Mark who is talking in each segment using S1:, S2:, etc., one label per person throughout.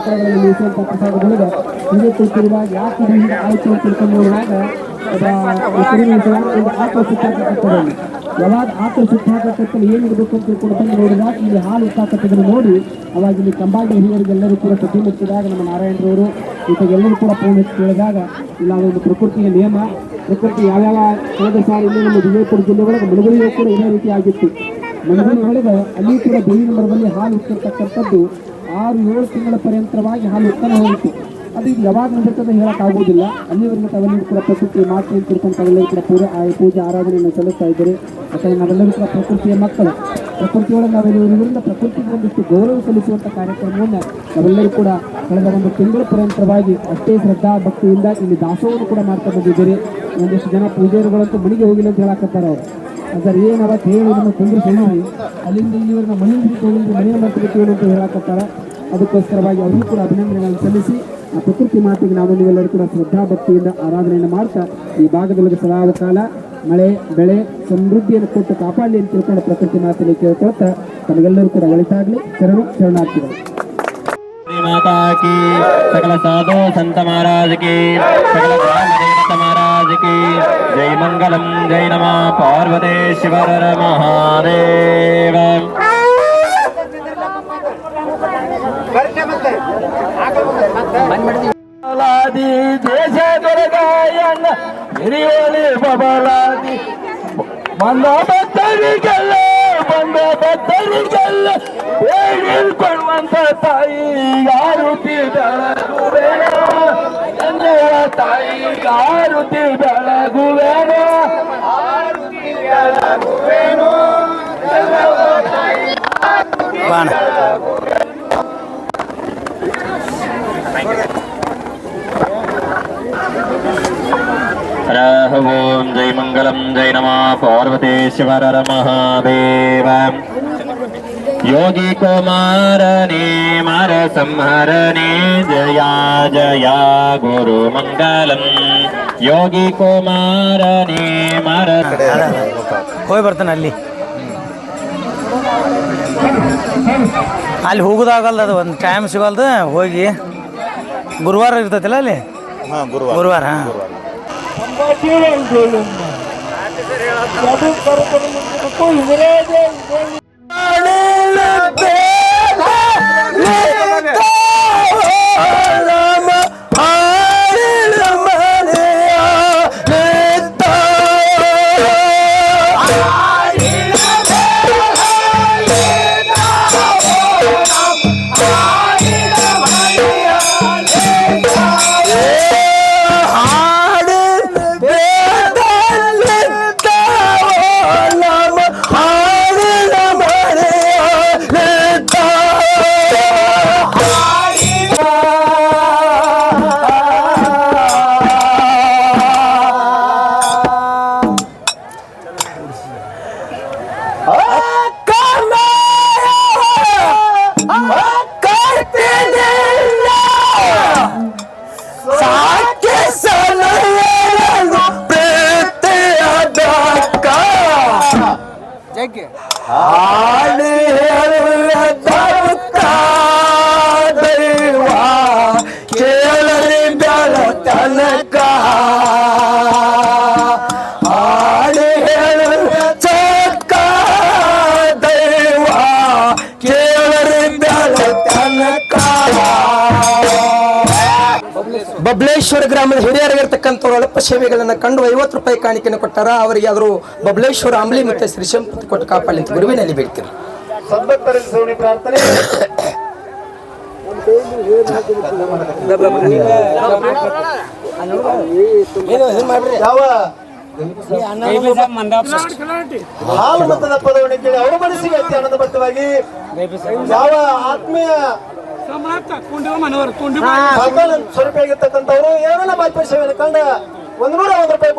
S1: ಮಕ್ಕಳುಗಳಲ್ಲಿ ನಿಲ್ಲಿಸುವಂಥ ಪ್ರಸಾದಗಳಿಗೆ ಹೀಗೆ ಕುಳಿತಿರುವಾಗ ಯಾಕೆ ಹೀಗೆ ಆಯಿತು ಅಂತ ತಿಳ್ಕೊಂಡು ನೋಡುವಾಗ ಆತ್ಮ ಸುತ್ತಾಕತ್ತದಲ್ಲಿ ಯಾವಾಗ ಆತ್ಮ ಸುತ್ತಾಕತ್ತಲ್ಲಿ ಏನಿರಬೇಕು ಅಂತ ತಿಳ್ಕೊಂಡು ಬಂದು ನೋಡಿದಾಗ ಇಲ್ಲಿ ಹಾಲು ಉತ್ತಾಕತ್ತದನ್ನು ನೋಡಿ ಅವಾಗ ಇಲ್ಲಿ ಕಂಬಾಗಿ ಹಿರಿಯರಿಗೆಲ್ಲರೂ ಕೂಡ ಸುದ್ದಿ ಮುಚ್ಚಿದಾಗ ನಮ್ಮ ನಾರಾಯಣರವರು ಎಲ್ಲರೂ ಕೂಡ ಫೋನ್ ಹಚ್ಚಿ ಕೇಳಿದಾಗ ಇಲ್ಲ ಅದೊಂದು ಪ್ರಕೃತಿಯ ನಿಯಮ. ಪ್ರಕೃತಿ ಯಾವ್ಯಾವ ಕಳೆದ ಸಾರಿ ಇಲ್ಲಿ ನಮ್ಮ ವಿಜಯಪುರ ಜಿಲ್ಲೆ ಒಳಗೆ ಮುಳುಗಡೆಯೂ ಕೂಡ ಇದೇ ರೀತಿ ಆಗಿತ್ತು. ಮುಳುಗಡೆ ಒಳಗೆ ಅಲ್ಲಿ ಕೂಡ ಬೇವಿನ ಮರದಲ್ಲಿ ಹಾಲು ಉತ್ತಿರ್ತಕ್ಕಂಥದ್ದು 6-7 ತಿಂಗಳ ಪರ್ಯಂತರವಾಗಿ ಹಾಲು ಉತ್ತನ ಹೋಗಿತ್ತು. ಅದು ಈಗ ಯಾವಾಗ ನಡೆಯುತ್ತದೆ ಹೇಳೋಕ್ಕಾಗೋದಿಲ್ಲ. ಅಲ್ಲಿವರೆಗೂ ತಾವೆಲ್ಲರೂ ಕೂಡ ಪ್ರಕೃತಿಯ ಮಾತು ತಿಳ್ಕೊಂಡು ತಾವೆಲ್ಲರೂ ಕೂಡ ಪೂಜೆ ಆರಾಧನೆಯನ್ನು ಸಲ್ಲಿಸ್ತಾ ಇದ್ದಾರೆ. ಯಾಕಂದರೆ ನಾವೆಲ್ಲರೂ ಕೂಡ ಪ್ರಕೃತಿಯ ಮಕ್ಕಳು. ಪ್ರಕೃತಿಯೊಳಗೆ ನಾವೆಲ್ಲರಿಂದ ಪ್ರಕೃತಿಗೆ ಒಂದಿಷ್ಟು ಗೌರವ ಸಲ್ಲಿಸುವಂಥ ಕಾರ್ಯಕ್ರಮವನ್ನು ನಾವೆಲ್ಲರೂ ಕೂಡ ಕಳೆದ ಒಂದು ತಿಂಗಳ ಪರ್ಯಂತರವಾಗಿ ಅಷ್ಟೇ ಶ್ರದ್ಧಾ ಭಕ್ತಿಯಿಂದ ಇಲ್ಲಿ ದಾಸೋಹವನ್ನು ಕೂಡ ಮಾಡ್ತಾ ಬಂದಿದ್ದೀರಿ. ಒಂದಿಷ್ಟು ಜನ ಪೂಜಾರಿಗಳಂತೂ ಮನೆಗೆ ಹೋಗಿಲ್ಲ ಅಂತ ಹೇಳಕತ್ತಾರೆ ಅವರು. ಅದರ ಏನವತ್ತು ಹೇಳಿ ನಮ್ಮ ಕುಂದ್ರಿಸಿ ಅಲ್ಲಿಂದ ಇಲ್ಲಿವರೆಗೆ ಮನೆಯಿಂದ ಹೋಗಿದ್ರೆ ಮನೆಯ ಮಾಡ್ತಿರ್ತೀವಿ ಅಂತ ಹೇಳಕತ್ತಾರೆ. ಅದಕ್ಕೋಸ್ಕರವಾಗಿ ಅವರಿಗೂ ಕೂಡ ಅಭಿನಂದನೆಗಳನ್ನು ಸಲ್ಲಿಸಿ ಆ ಪ್ರಕೃತಿ ಮಾತಿಗೆ ನಾವು ನೀವೆಲ್ಲರೂ ಕೂಡ ಶ್ರದ್ಧಾ ಭಕ್ತಿಯಿಂದ ಆರಾಧನೆಯನ್ನು ಮಾಡ್ತಾ ಈ ಭಾಗದೊಳಗೆ ಸದಾವ ಕಾಲ ಮಳೆ ಬೆಳೆ ಸಮೃದ್ಧಿಯನ್ನು ಕೊಟ್ಟು ಕಾಪಾಡಲಿ ಅಂತ ತಿಳ್ಕೊಂಡು ಪ್ರಕೃತಿ ಮಾತಿಗೆ ಕೇಳ್ಕೊಳ್ತಾ ತಮಗೆಲ್ಲರೂ ಕೂಡ ಒಳಿತಾಗಲಿ. ಶರಣಾರ್ಥಿಗಳು.
S2: माता की सकल साधु संत महाराज की सकल देवता महाराज की जय मंगलम जय नमः पार्वतीश्वर महादेव. ಬಬಲಾದಿ ದೇಶ ದೊರಗಾಯಣ್ಣ ಹಿರಿಯೋಲಿ ಬಬಲಾದಿ ಬಂದ ಭಕ್ತರಿಗೆಲ್ಲ ಬೇಡಿಕೊಳ್ಳುವಂತ ತಾಯಿ ಯಾರುತಿ ಬೆಳಗುವೇನೋ ತಂದೆಯ ತಾಯಿ ಯಾರುತಿ ಬೆಳಗುವೇನೋ ओम जय मंगलम जय नमः पार्वतीश्वर महादेव. योगी कुमारने मर संहरने जया जया गुरु मंगलम. योगी कुमारने मर
S3: ಹೋಗಿ ಬರ್ತಾನೆ ಅಲ್ಲಿ ಹೋಗೋದಾಗಲ್ದು. ಅದು ಒಂದು ಟೈಮ್ ಸಿಗಲ್ದು. ಹೋಗಿ ಗುರುವಾರ ಇರ್ತೈತಿಲ್ಲ ಅಲ್ಲಿ. ಗುರುವಾರ ಬಬಲೇಶ್ವರ ಗ್ರಾಮದ ಹಿರಿಯರಾಗಿರ್ತಕ್ಕಂಥವ್ರು ಅಲ್ಪ ಸೇವೆಗಳನ್ನು ಕಂಡು 50 ರೂಪಾಯಿ ಕಾಣಿಕೆಯನ್ನು ಕೊಟ್ಟಾರ. ಅವರಿಗೆ ಆದರೂ ಬಬಲೇಶ್ವರ ಅಂಬ್ಲಿ ಮತ್ತು ಶ್ರೀ ಸಂಪತ್ತಿ ಕೊಟ್ಟು ಕಾಪಾಡಲಿ ಅಂತ ಗುರುವಿನಲ್ಲಿ ಬೇಡ್ತೀನಿ.
S4: ಹಾಲು ಮತದ ಪದವನ್ನು ಕೇಳಿ ಅವರ ಮನಸ್ಸಿಗೆ ಅತಿ ಆನಂದಭರಿತವಾಗಿ ಯಾವ ಆತ್ಮೀಯ ಸ್ವರೂಪ ಆಗಿರ್ತಕ್ಕಂಥವ್ರು ಏನನ್ನ ಬಾಲ್ಯ ಸೇವೆಯನ್ನು ಕಂಡ 101 ರೂಪಾಯಿ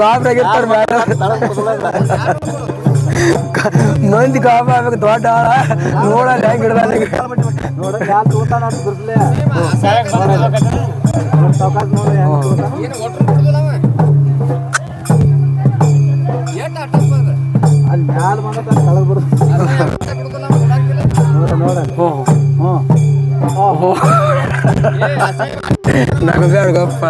S3: ಗಾಬ್ರಾಗಿರ್ತಾರ ಮಂದಿ ಗಾಬ ಆಗ್ಬೇಕು ದೊಡ್ಡ ಆಳ ನೋಡಲ್ಲ ಹೆಂಗ್ ನಗಬೇಡ ಗಪ್ಪ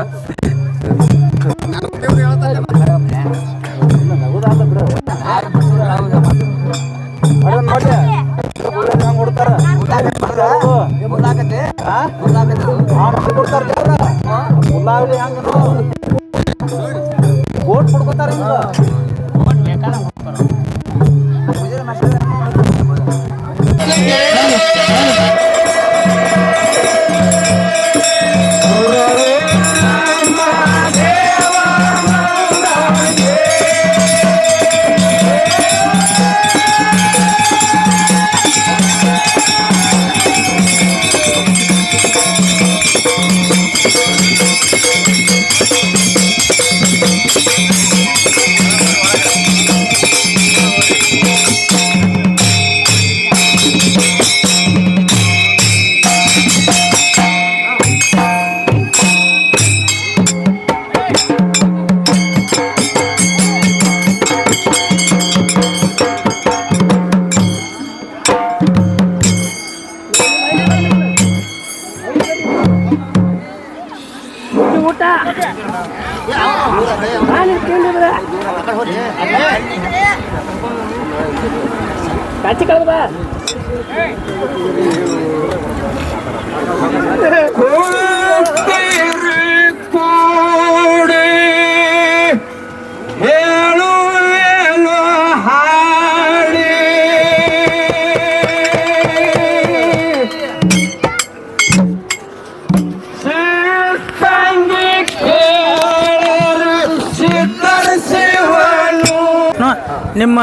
S5: ನಿಮ್ಮ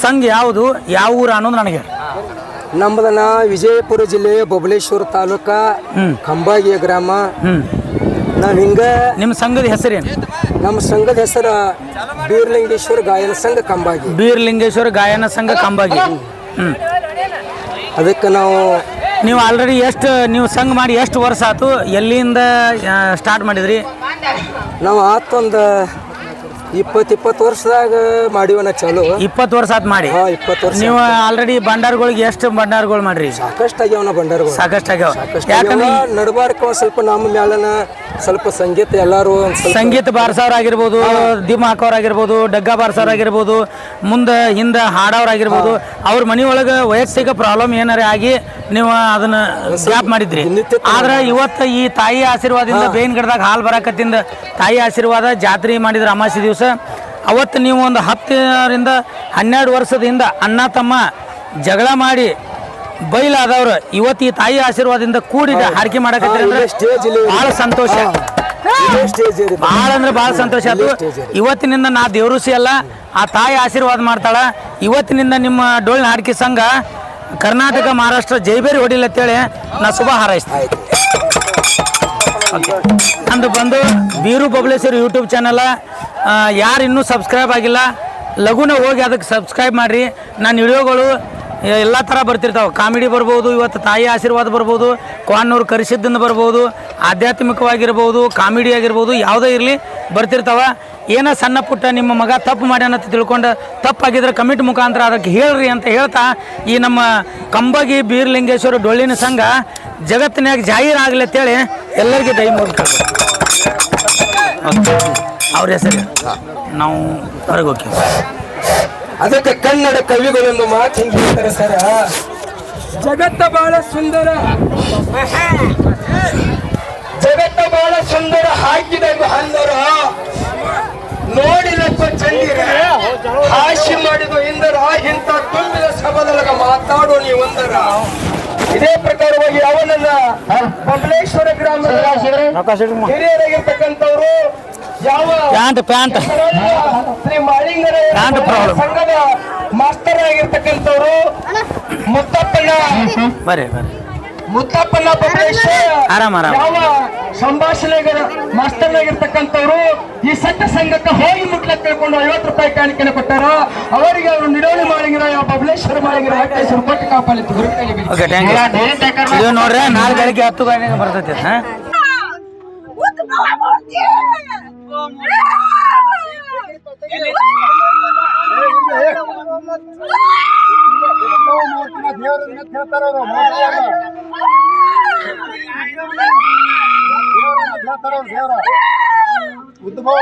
S5: ಸಂಘ ಯಾವುದು, ಯಾವ ಊರು ಅನ್ನೋದು ನನಗೆ
S3: ನಮ್ಮದನ್ನ ವಿಜಯಪುರ ಜಿಲ್ಲೆ ಬಬಲೇಶ್ವರ ತಾಲೂಕ ಕಂಬಾಗಿಯ ಗ್ರಾಮ. ನಾವ್ ಹಿಂಗ
S5: ನಿಮ್ಮ ಸಂಘದ ಹೆಸರೇನು?
S3: ನಮ್ಮ ಸಂಘದ ಹೆಸರು ಬೀರ್ಲಿಂಗೇಶ್ವರ ಗಾಯನ ಸಂಘ ಕಂಬಾಗಿ.
S5: ಬೀರ್ಲಿಂಗೇಶ್ವರ ಗಾಯನ ಸಂಘ ಕಂಬಾಗಿ.
S3: ಅದಕ್ಕೆ
S5: ನೀವು ಆಲ್ರೆಡಿ ನೀವು ಸಂಘ ಮಾಡಿ ಎಷ್ಟು ವರ್ಷ ಆಯ್ತು? ಎಲ್ಲಿಂದ ಸ್ಟಾರ್ಟ್ ಮಾಡಿದ್ರಿ?
S3: ನಾವು ಆತೊಂದು 20 ವರ್ಷದಾಗ ಮಾಡಿವನ ಚಾಲು.
S5: 20 ವರ್ಷ ಆತ್ ಮಾಡಿ.
S3: 20 ವರ್ಷ.
S5: ನೀವು ಆಲ್ರೆಡಿ ಭಂಡಾರಗಳಿಗೆ ಎಷ್ಟು ಭಂಡಾರಗಳು ಮಾಡ್ರಿ?
S3: ಸಾಕಷ್ಟು ಆಗ್ಯಾವನ ಭಂಡಾರಗಳು.
S5: ಸಾಕಷ್ಟು ಆಗ್ಯಾವ.
S3: ಯಾಕಂದ್ರೆ ನಡಬಾರ್ಕ ಸ್ವಲ್ಪ ನಮ್ಮ ಮ್ಯಾಲನ ಸ್ವಲ್ಪ ಸಂಗೀತ ಎಲ್ಲಾರು
S5: ಸಂಗೀತ ಬಾರ್ಸವ್ರ ಆಗಿರ್ಬೋದು, ದಿಮ್ ಹಾಕೋರ್ ಆಗಿರ್ಬೋದು, ಡಗ್ಗ ಬಾರ್ಸವ್ರ ಆಗಿರ್ಬೋದು, ಮುಂದೆ ಹಿಂದೆ ಹಾಡೋರ್ ಆಗಿರ್ಬೋದು, ಅವ್ರ ಮನೆಯೊಳಗೆ ವೈಯಕ್ತಿಕ ಪ್ರಾಬ್ಲಮ್ ಏನಾರ ಆಗಿ ನೀವು ಅದನ್ನ ಸ್ಟಾಪ್ ಮಾಡಿದ್ರಿ. ಆದ್ರೆ ಇವತ್ತು ಈ ತಾಯಿ ಆಶೀರ್ವಾದದಿಂದ ಬೇವಿನ ಗಿಡದಾಗ ಹಾಲು ಬರಾಕತ್ತಿಂದ ತಾಯಿ ಆಶೀರ್ವಾದ ಜಾತ್ರೆ ಮಾಡಿದ್ರೆ ಅಮಾವಾಸ್ಯೆ ದಿವಸ ಅವತ್ತು ನೀವು ಒಂದು 10ರಿಂದ 12 ವರ್ಷದಿಂದ ಅಣ್ಣ ತಮ್ಮ ಜಗಳ ಮಾಡಿ ಬೈಲಾದವ್ರು ಇವತ್ತು ಈ ತಾಯಿ ಆಶೀರ್ವಾದದಿಂದ ಕೂಡಿದ ಹಾರಿಕೆ ಮಾಡಕತ್ತೀರಿ ಅಂದ್ರೆ ಭಾಳ ಸಂತೋಷ. ಭಾಳ ಅಂದ್ರೆ ಭಾಳ ಸಂತೋಷ ಆಯ್ತು. ಇವತ್ತಿನಿಂದ ನಾ ದೇವರುಸಿ ಅಲ್ಲ, ಆ ತಾಯಿ ಆಶೀರ್ವಾದ ಮಾಡ್ತಾಳ. ಇವತ್ತಿನಿಂದ ನಿಮ್ಮ ಡೊಳ್ಳಿನ ಹಾರಿಕೆ ಸಂಘ ಕರ್ನಾಟಕ ಮಹಾರಾಷ್ಟ್ರ ಜೈಬೇರಿ ಹೊಡಿಲಿ ಅಂತೇಳಿ ನಾ ಶುಭ ಹಾರೈಸ್ತೀನಿ. ನಂದು ಬಂದು ಬೀರು ಬಬಲೇಶ್ವರ ಯೂಟ್ಯೂಬ್ ಚಾನಲ್ ಯಾರು ಇನ್ನೂ ಸಬ್ಸ್ಕ್ರೈಬ್ ಆಗಿಲ್ಲ ಲಘುನ ಹೋಗಿ ಅದಕ್ಕೆ ಸಬ್ಸ್ಕ್ರೈಬ್ ಮಾಡಿರಿ. ನನ್ನ ವಿಡಿಯೋಗಳು ಎಲ್ಲ ಥರ ಬರ್ತಿರ್ತಾವೆ. ಕಾಮಿಡಿ ಬರ್ಬೋದು, ಇವತ್ತು ತಾಯಿ ಆಶೀರ್ವಾದ ಬರ್ಬೋದು, ಕ್ವಾನ್ನೂರು ಕರಿಸಿದ್ದನ್ನು ಬರ್ಬೋದು, ಆಧ್ಯಾತ್ಮಿಕವಾಗಿರ್ಬೋದು, ಕಾಮಿಡಿ ಆಗಿರ್ಬೋದು, ಯಾವುದೇ ಇರಲಿ ಬರ್ತಿರ್ತಾವೆ. ಏನೋ ಸಣ್ಣ ಪುಟ್ಟ ನಿಮ್ಮ ಮಗ ತಪ್ಪು ಮಾಡ್ಯಾನ ಅಂತ ತಿಳ್ಕೊಂಡು ತಪ್ಪಾಗಿದ್ರೆ ಕಮಿಟಿ ಮುಖಾಂತರ ಅದಕ್ಕೆ ಹೇಳ್ರಿ ಅಂತ ಹೇಳ್ತಾ ಈ ನಮ್ಮ ಕಂಬಗಿ ಬೀರ್ಲಿಂಗೇಶ್ವರ ಡೊಳ್ಳಿನ ಸಂಘ ಜಗತ್ತಿನಾಗ ಜಾಹೀರಾಗಲಿ ಅಂತೇಳಿ ಎಲ್ಲರಿಗೆ ದಯ ಮುಗಿಸ್ತಾರೆ. ಅವ್ರ ಹೆಸರು ನಾವು ಹೊರಗೆ ಹೋಗ್ತೀವಿ.
S3: ಅದಕ್ಕೆ ಕನ್ನಡ ಕವಿಗಳೊಂದು ಮಾತು ಹಿಂಗೆ ಹೇಳ್ತಾರೆ ಸರ, ಜಗತ್ತ ಬಹಳ ಸುಂದರ, ಜಗತ್ತ ಬಹಳ ಸುಂದರ, ಹಾಕಿದಾಗ ಹಂದರ ನೋಡಿದಪ್ಪ ಚಂದಿರ, ಹಾಸ್ಯ ಮಾಡಿದ ಇಂದರ, ಇಂಥ ತುಂಬಿದ ಸಭದೊಳಗ ಮಾತಾಡೋ ನೀವಂದರ. ಇದೇ ಪ್ರಕಾರವಾಗಿ ಅವನನ್ನ ಬಬಲೇಶ್ವರ ಗ್ರಾಮದ ಹಿರಿಯರಾಗಿರ್ತಕ್ಕಂಥವ್ರು ಯಾವ ಶ್ರೀ ಮಾಳಿಂಗರ ಸಂಘದ ಮಾಸ್ತರ್ ಆಗಿರ್ತಕ್ಕಂಥವ್ರು ಮುತ್ತಪ್ಪನ ಬಬಲೇಶ್ವರ ಯಾವ ಸಂಭಾಷಣೆಗಳ ಮಾಸ್ತರ್ನಾಗಿರ್ತಕ್ಕಂಥವ್ರು ಈ ಸತ್ಯ ಸಂಘಕ್ಕೆ ಹೋಗಿ ಮುಟ್ಲಕ್ಕೆ ತಿಳ್ಕೊಂಡು 50 ರೂಪಾಯಿ ಕಾಣಿಕೆಯನ್ನು ಕೊಟ್ಟಾರ. ಅವರಿಗೆ ಅವರು ನಿಡೋಳಿ ಮಾಳಿಗಿರ ಬಬಲೇಶ್ವರ ಮಾಳಿಗಿರ ವೆಂಕಟೇಶ್ವರ ಕೊಟ್ಟು ಕಾಪಾಲಿತ್ತು.
S5: Okay, thank you. ಇದು ನೋಡ್ರಿ ನಾಳೆ ಬೆಳಗ್ಗೆ 10 ಗಂಟೆಗೆ ಬರ್ತೈತಿ.
S4: ಉದ್ಭವ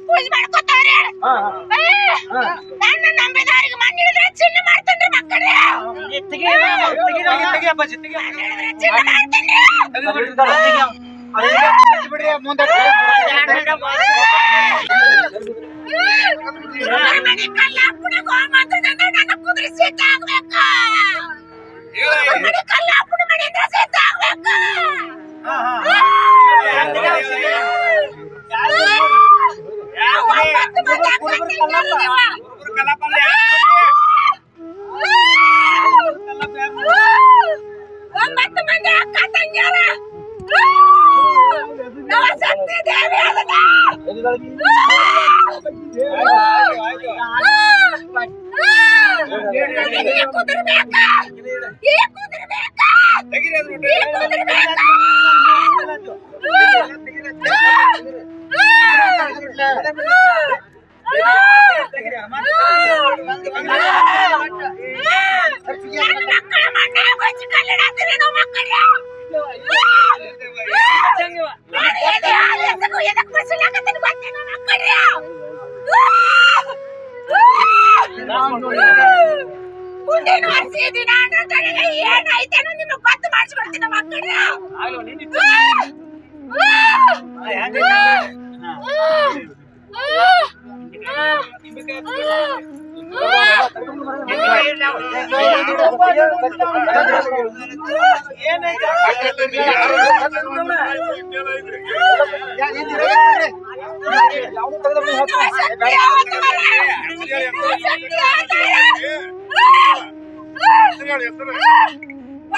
S6: ಪೂಜೆ ಮಾಡ್ಕೊತಾವ್ರೆ. ನನ್ನ ನಂಬಿದವರಿಗೆ ಮಣ್ಣು ಹಿಡಿದ್ರೆ ಚಿನ್ನ ಮಾಡ್ತೇನ್ರಿ ಮಕ್ಕಳೇ. ಚಿನ್ನ ಮಾಡ್ತೇನ್ರಿ. ಮನೆ ಕಲ್ಲ ಪುಣ ಗೋಮಾಂತದಂದ್ರೆ ನನ್ನ ಕುದುರೆ ಸೀತ ಆಗ್ಬೇಕು. ಮನೆ ಕಲ್ಲ ಪುಣ ಮನೆಯಿಂದ ಸೀತ ಆಗ್ಬೇಕು. ಒಂಬತ್ತು ಮಂದಿ ಅಕ್ಕ ತಂಗಿಯರ ನವಶಕ್ತಿ ದೇವಿ ಅದನ್ನ ಕುದುರ್ಬೇಕಾ ಈ ಕುದುರ್ಬೇಕಾ ಈ ಕುದುರ್ಬೇಕಾ ಮಕ್ಕಳ ಮಣ್ಣ ಬಚ್ಚಿ ಕಲ್ಲಡಾದ್ರೆ ನಾವು ಮಕ್ಕಳ ಮುಂದಿನ ವರ್ಷ ದಿನ ಏನೈತೆ ನಿಮ್ಗೆ ಗೊತ್ತು ಮಾಡಿಸ್ಕೊಡ್ತೀನಿ ಮಕ್ಕಳ.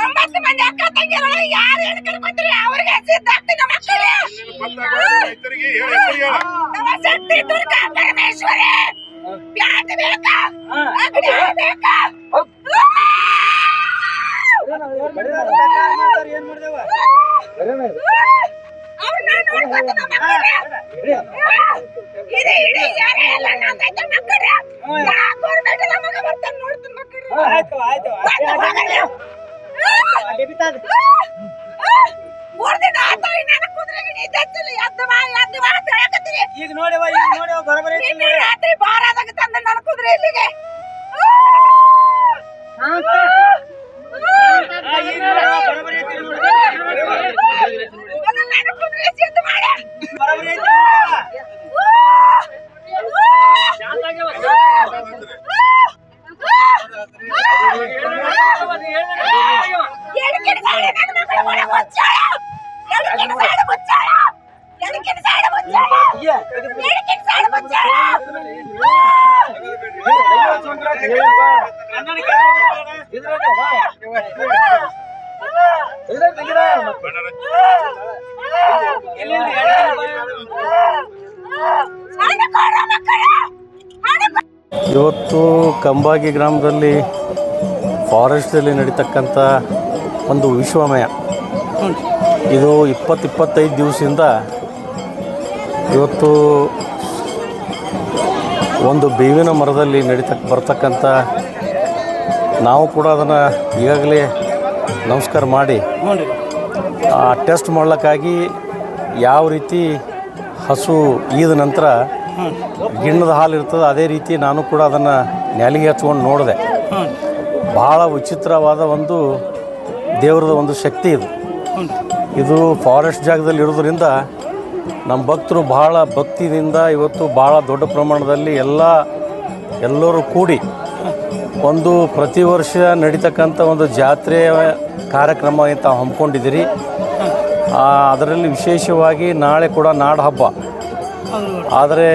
S6: ಒಂಬತ್ತು ಮಂದಿ ಅಕ್ಕ ತಂಗಿಯರು ಯಾರು ಏನು ಕರ್ಕೊಂತೀರಿ ಅವ್ರಿಗೆ ಸಿದ್ಧಾಗ್ತೀನಿ ಮಕ್ಕಳೇ. ನವಶಕ್ತಿ ದುರ್ಗಾ ಪರಮೇಶ್ವರಿ ಬ್ಯಾಟ್ ಬೇಕಾ ಅಗ್ನಿ ಬೇಕಾ ಅವ್ರನ್ನ ನೋಡ್ಕೊತ ಮಕ್ಕಳೇ. ಇಡೀ ಯಾರೇ ಎಲ್ಲ ನಂದೈತೆ ಮಕ್ಕಳೇ. ಗೌರ್ಮೆಂಟ್ ನಮಗೆ ಬರ್ತಾನೆ ನೋಡ್ತೀನಿ ಮಕ್ಕಳೇ. ಮೂರ್ ದಿನ ಆಯ್ತು ನನ್ನ ಕುದುರೆಗೆ ನಿದ್ದೆತ್ತಿಲ್ಲ. ಎದ್ದು ಬಾ ಅಂತ ಹೇಳಕತ್ತೀರಿ.
S5: ಈಗ ನೋಡಿ ಬರಬರಿ
S6: ನಿನ್ನೆ ರಾತ್ರಿ ಬಾರಾದಾಗ ತಂದ ನನ್ನ ಕುದುರೆ ಇಲ್ಲಿಗೆ. ನನ್ನ ಕುದುರೆ ಸಿದ್ಧ ಮಾಡಿ
S7: ಇವತ್ತು ಕಂಬಾಗಿ ಗ್ರಾಮದಲ್ಲಿ ಫಾರೆಸ್ಟಲ್ಲಿ ನಡೀತಕ್ಕಂಥ ಒಂದು ವಿಶ್ವಮಯ ಇದು 20-25 ದಿವಸದಿಂದ ಇವತ್ತು ಒಂದು ಬೇವಿನ ಮರದಲ್ಲಿ ಬರ್ತಕ್ಕಂಥ ನಾವು ಕೂಡ ಅದನ್ನು ಈಗಾಗಲೇ ನಮಸ್ಕಾರ ಮಾಡಿ ಟೆಸ್ಟ್ ಮಾಡಲಿಕ್ಕಾಗಿ ಯಾವ ರೀತಿ ಹಸು ಈದ ನಂತರ ಗಿಣ್ಣದ ಹಾಲು ಇರ್ತದೆ, ಅದೇ ರೀತಿ ನಾನು ಕೂಡ ಅದನ್ನು ನೆಲಿಗೆ ಹಚ್ಕೊಂಡು ನೋಡಿದೆ. ಭಾಳ ವಿಚಿತ್ರವಾದ ಒಂದು ದೇವರದ ಒಂದು ಶಕ್ತಿ ಇದು. ಇದು ಫಾರೆಸ್ಟ್ ಜಾಗದಲ್ಲಿ ಇರೋದ್ರಿಂದ ನಮ್ಮ ಭಕ್ತರು ಭಾಳ ಭಕ್ತಿಯಿಂದ ಇವತ್ತು ಭಾಳ ದೊಡ್ಡ ಪ್ರಮಾಣದಲ್ಲಿ ಎಲ್ಲರೂ ಕೂಡಿ ಒಂದು ಪ್ರತಿ ವರ್ಷ ನಡೀತಕ್ಕಂಥ ಒಂದು ಜಾತ್ರೆಯ ಕಾರ್ಯಕ್ರಮ ಅಂತ ಹಮ್ಮಿಕೊಂಡಿದ್ದೀರಿ. ಅದರಲ್ಲಿ ವಿಶೇಷವಾಗಿ ನಾಳೆ ಕೂಡ ನಾಡ ಹಬ್ಬ. ಆದರೆ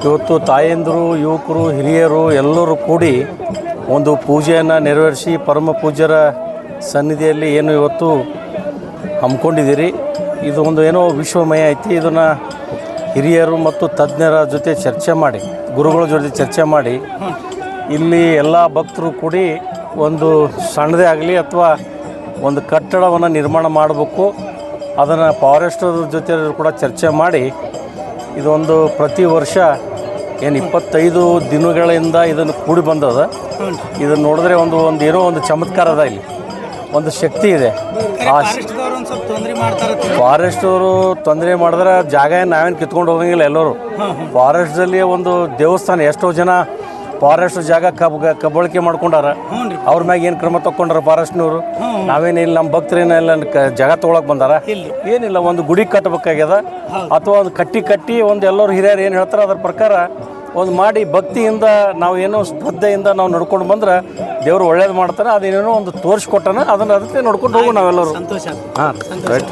S7: ಇವತ್ತು ತಾಯಂದಿರು, ಯುವಕರು, ಹಿರಿಯರು ಎಲ್ಲರೂ ಕೂಡಿ ಒಂದು ಪೂಜೆಯನ್ನು ನೆರವೇರಿಸಿ ಪರಮ ಪೂಜ್ಯರ ಸನ್ನಿಧಿಯಲ್ಲಿ ಏನು ಇವತ್ತು ಹಮ್ಮಿಕೊಂಡಿದ್ದೀರಿ. ಇದು ಒಂದು ಏನೋ ವಿಶ್ವಮಯ ಐತಿ. ಇದನ್ನು ಹಿರಿಯರು ಮತ್ತು ತಜ್ಞರ ಜೊತೆ ಚರ್ಚೆ ಮಾಡಿ, ಗುರುಗಳ ಜೊತೆ ಚರ್ಚೆ ಮಾಡಿ ಇಲ್ಲಿ ಎಲ್ಲ ಭಕ್ತರು ಕೂಡಿ ಒಂದು ಸಣ್ಣದೇ ಆಗಲಿ ಅಥವಾ ಒಂದು ಕಟ್ಟಡವನ್ನು ನಿರ್ಮಾಣ ಮಾಡಬೇಕು. ಅದನ್ನು ಫಾರೆಸ್ಟರ್ ಜೊತೆ ಕೂಡ ಚರ್ಚೆ ಮಾಡಿ ಇದೊಂದು ಪ್ರತಿ ವರ್ಷ ಏನು 25 ದಿನಗಳಿಂದ ಇದನ್ನು ಕೂಡಿ ಬಂದದ. ಇದನ್ನು ನೋಡಿದ್ರೆ ಏನೋ ಒಂದು ಚಮತ್ಕಾರ ಅದ, ಇಲ್ಲಿ ಒಂದು ಶಕ್ತಿ ಇದೆ. ಫಾರೆಸ್ಟವರು ತೊಂದರೆ ಮಾಡಿದ್ರೆ ಜಾಗ ನಾವೇನು ಕಿತ್ಕೊಂಡು ಹೋಗಂಗಿಲ್ಲ. ಎಲ್ಲರೂ ಫಾರೆಸ್ಟಲ್ಲಿ ಒಂದು ದೇವಸ್ಥಾನ, ಎಷ್ಟೋ ಜನ ಫಾರೆಸ್ಟ್ ಜಾಗ ಕಬಳಿಕೆ ಮಾಡ್ಕೊಂಡಾರ. ಅವ್ರ ಮ್ಯಾಗ ಏನು ಕ್ರಮ ತಗೊಂಡಾರ ಫಾರೆಸ್ಟ್ನವರು? ನಾವೇನಿಲ್ಲ, ನಮ್ಮ ಭಕ್ತರೇನೆಲ್ಲ ಜಾಗ ತೊಗೊಳಕ್ಕೆ ಬಂದಾರ? ಏನಿಲ್ಲ, ಒಂದು ಗುಡಿ ಕಟ್ಟಬೇಕಾಗ್ಯದ ಅಥವಾ ಒಂದು ಕಟ್ಟಿ ಒಂದು ಎಲ್ಲರೂ ಹಿರಿಯರು ಏನು ಹೇಳ್ತಾರೆ ಅದ್ರ ಪ್ರಕಾರ ಒಂದು ಮಾಡಿ ಭಕ್ತಿಯಿಂದ ನಾವು ಏನೋ ಶ್ರದ್ಧೆಯಿಂದ ನಾವು ನಡ್ಕೊಂಡು ಬಂದ್ರೆ ದೇವರು ಒಳ್ಳೇದು ಮಾಡ್ತಾನೆ. ಅದೇನೇನೋ ಒಂದು ತೋರಿಸ್ಕೊಟ್ಟಾನ, ಅದಕ್ಕೆ ನೋಡ್ಕೊಂಡು ಹೋಗು ನಾವೆಲ್ಲರೂ.
S5: ಸಂತೋಷ.
S7: ಹಾಂ, ರೈಟ್.